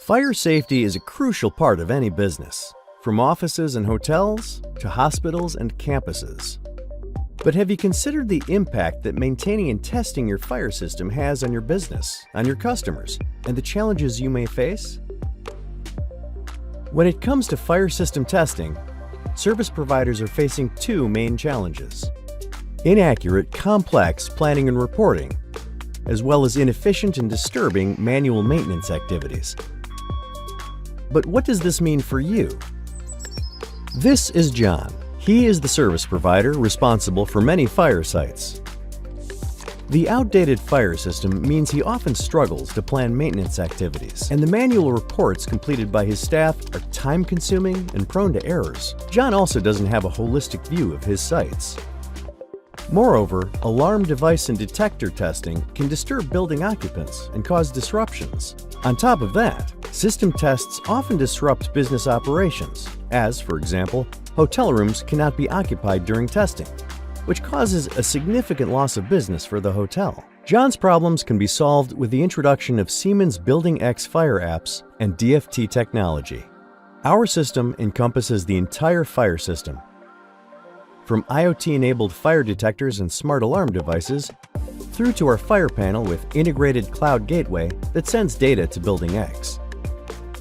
Fire safety is a crucial part of any business, from offices and hotels to hospitals and campuses. But have you considered the impact that maintaining and testing your fire system has on your business, on your customers, and the challenges you may face? When it comes to fire system testing, service providers are facing two main challenges: inaccurate, complex planning and reporting, as well as inefficient and disturbing manual maintenance activities. But what does this mean for you? This is John. He is the service provider responsible for many fire sites. The outdated fire system means he often struggles to plan maintenance activities, and the manual reports completed by his staff are time-consuming and prone to errors. John also doesn't have a holistic view of his sites. Moreover, alarm device and detector testing can disturb building occupants and cause disruptions. On top of that, system tests often disrupt business operations, as, for example, hotel rooms cannot be occupied during testing, which causes a significant loss of business for the hotel. John's problems can be solved with the introduction of Siemens Building X fire apps and DFTtechnology. Our system encompasses the entire fire system, from IoT-enabled fire detectors and smart alarm devices, through to our fire panel with integrated cloud gateway that sends data to Building X.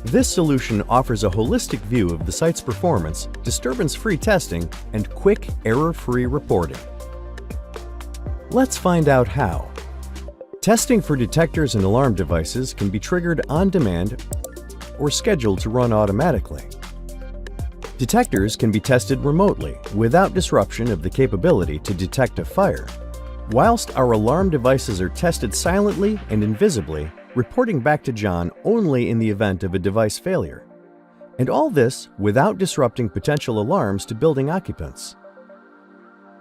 This solution offers a holistic view of the site's performance, disturbance-free testing, and quick, error-free reporting. Let's find out how. Testing for detectors and alarm devices can be triggered on demand or scheduled to run automatically. Detectors can be tested remotely without disruption of the capability to detect a fire, whilst our alarm devices are tested silently and invisibly, reporting back to John only in the event of a device failure. And all this without disrupting potential alarms to building occupants.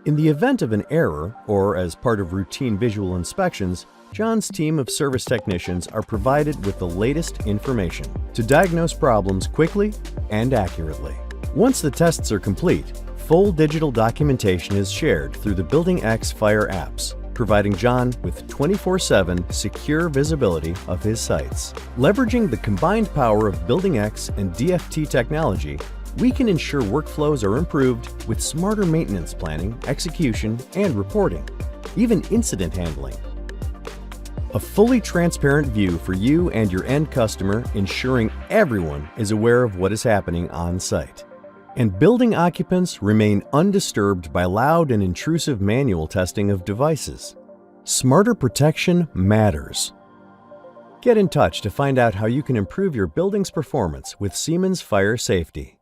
In the event of an error, or as part of routine visual inspections, John's team of service technicians are provided with the latest information to diagnose problems quickly and accurately. Once the tests are complete, full digital documentation is shared through the Building X Fire apps, providing John with 24/7 secure visibility of his sites. Leveraging the combined power of Building X and DFTtechnology, we can ensure workflows are improved with smarter maintenance planning, execution, and reporting, even incident handling. A fully transparent view for you and your end customer, ensuring everyone is aware of what is happening on site. And building occupants remain undisturbed by loud and intrusive manual testing of devices. Smarter protection matters. Get in touch to find out how you can improve your building's performance with Siemens Fire Safety.